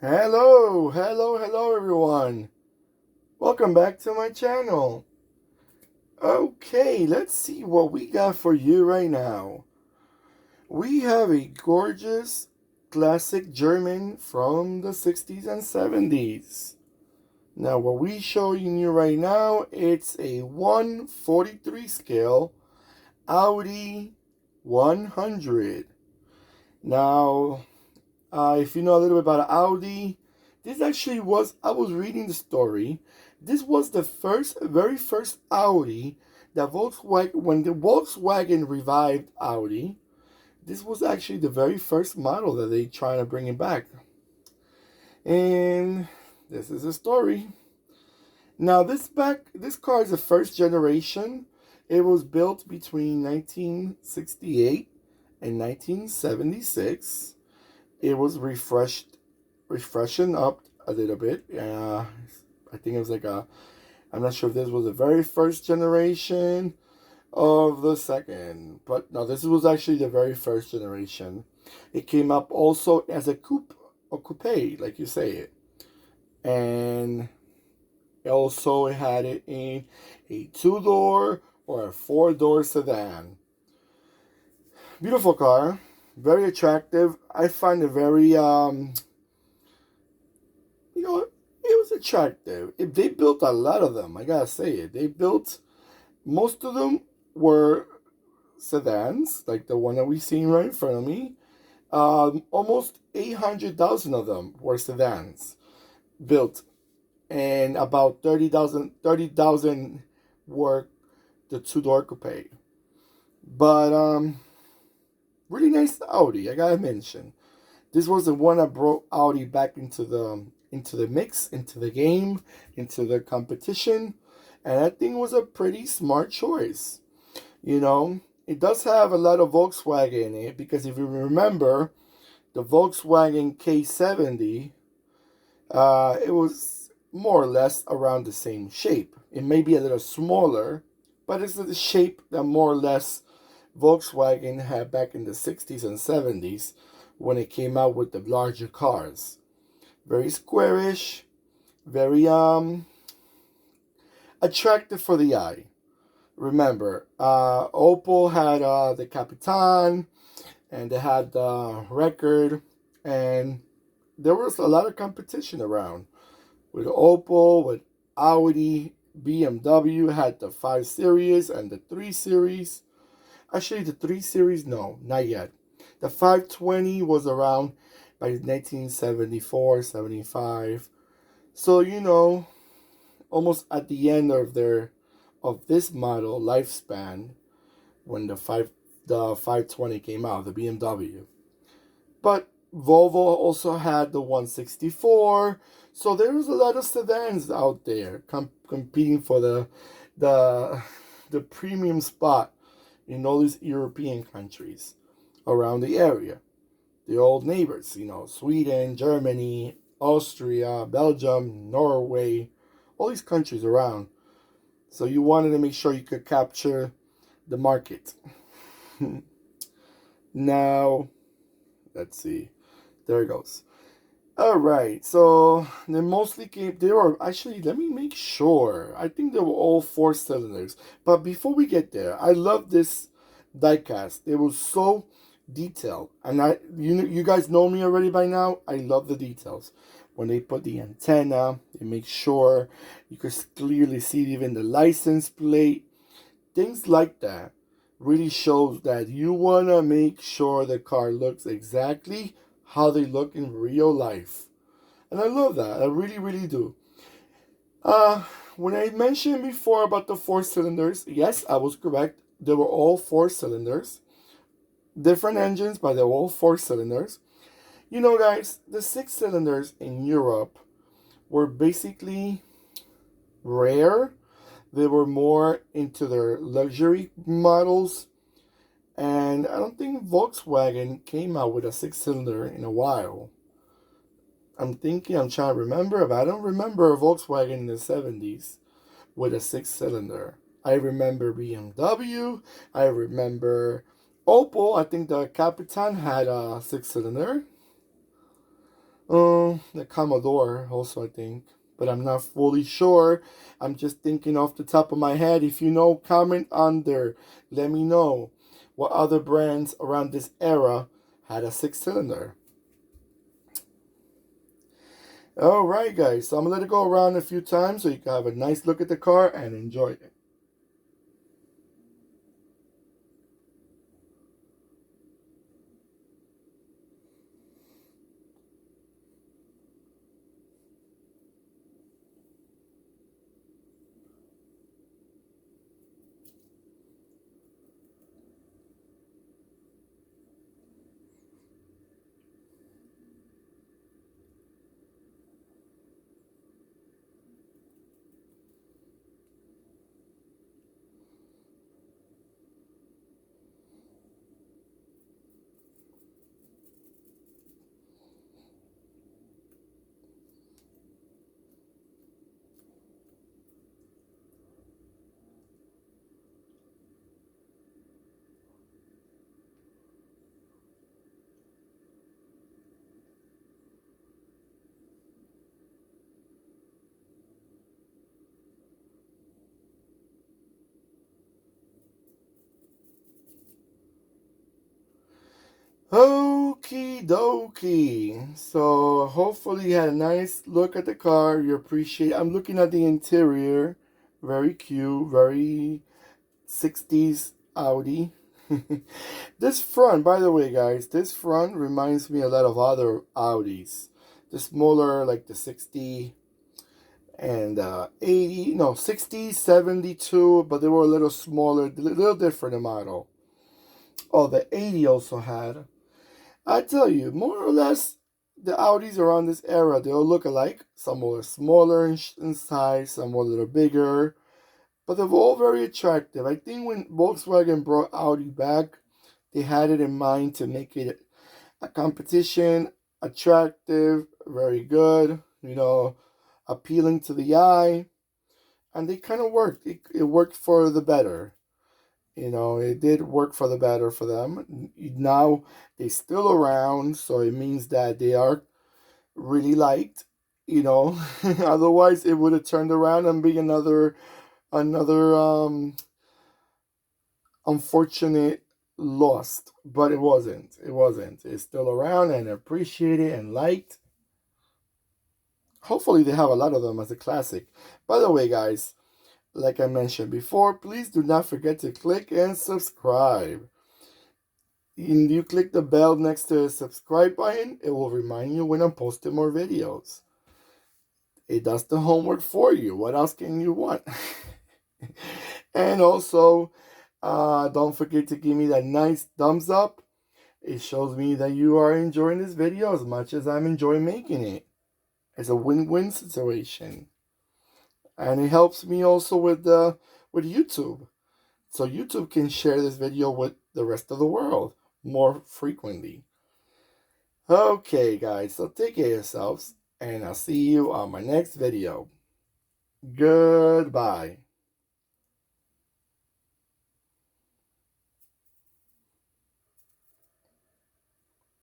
Hello everyone. Welcome back to my channel. Okay, let's see what we got for you right now. We have a gorgeous classic German from the 60s and 70s. Now, what we showing you right now, it's a 1/43 scale Audi 100. Now, if you know a little bit about Audi, this actually was, I was reading the story. This was the very first Audi that Volkswagen, when the Volkswagen revived Audi, this was actually the very first model that they trying to bring it back. And this is the story. Now this car is a first generation. It was built between 1968 and 1976. It was refreshing up a little bit. I think it was like I'm not sure if this was the very first generation of the second, but no, this was actually the very first generation. It came up also as a coupe, or coupe, like you say it, and also it had it in a two-door or a four-door sedan. Beautiful car, very attractive. I find it very it was attractive. They built a lot of them, I gotta say it. They built, most of them were sedans, like the one that we seen right in front of me. Almost 800,000 of them were sedans built, and about 30,000 were the two-door coupe. But really nice Audi, I gotta mention. This was the one that brought Audi back into the mix, into the game, into the competition, and I think it was a pretty smart choice. You know, it does have a lot of Volkswagen in it, because if you remember, the Volkswagen K70, it was more or less around the same shape. It may be a little smaller, but it's the shape that more or less Volkswagen had back in the 60s and 70s when it came out with the larger cars. Very squarish, very attractive for the eye. Remember, Opel had the Capitan, and they had the Record, and there was a lot of competition around with Opel, with Audi. BMW had the 5 Series and the 3 Series. Actually, the 3 Series, no, not yet. The 520 was around by 1974, 75. So, almost at the end of this model lifespan, when the 520 came out, the BMW. But Volvo also had the 164. So there was a lot of sedans out there competing for the premium spot in all these European countries around the area. The old neighbors, Sweden, Germany, Austria, Belgium, Norway, all these countries around. So you wanted to make sure you could capture the market. Now, let's see. There it goes. All right. So they mostly came. They were actually. Let me make sure. I think they were all 4 cylinders. But before we get there, I love this diecast. It was so detailed, and you guys know me already by now. I love the details. When they put the antenna, they make sure you could clearly see even the license plate. Things like that really shows that you want to make sure the car looks exactly how they look in real life. And I love that. I really, really do. When I mentioned before about the 4 cylinders, yes, I was correct. They were all 4 cylinders. Different engines, but they're all 4 cylinders. Guys, the 6 cylinders in Europe were basically rare. They were more into their luxury models. And I don't think Volkswagen came out with a 6 cylinder in a while. I'm trying to remember, but I don't remember a Volkswagen in the 70s with a 6 cylinder. I remember BMW. I remember Opel. I think the Capitan had a 6 cylinder. The Commodore also, I think, but I'm not fully sure. I'm just thinking off the top of my head. If you know, comment under. Let me know what other brands around this era had a six-cylinder. All right, guys. So I'm gonna let it go around a few times so you can have a nice look at the car and enjoy it. Okie dokie. So hopefully you had a nice look at the car. You appreciate. I'm looking at the interior. Very cute. Very 60s Audi. This front, by the way, guys, this front reminds me a lot of other Audis. The smaller, like the 60 and 80, no, 60, 72, but they were a little smaller, a little different in model. Oh, the 80 also had. I tell you, more or less, the Audis around this era, they all look alike. Some were smaller in size, some were a little bigger, but they're all very attractive. I think when Volkswagen brought Audi back, they had it in mind to make it a competition, attractive, very good, appealing to the eye, and they kind of worked. It worked for the better. It did work for the better for them. Now they're still around, so it means that they are really liked. Otherwise it would have turned around and be another unfortunate lost. But it wasn't. It wasn't. It's still around and appreciated and liked. Hopefully they have a lot of them as a classic. By the way, guys, like I mentioned before, please do not forget to click and subscribe. And you click the bell next to the subscribe button, it will remind you when I'm posting more videos. It does the homework for you. What else can you want? And also, don't forget to give me that nice thumbs up. It shows me that you are enjoying this video as much as I'm enjoying making it. It's a win-win situation. And it helps me also with YouTube. So YouTube can share this video with the rest of the world more frequently. Okay, guys, so take care of yourselves, and I'll see you on my next video. Goodbye.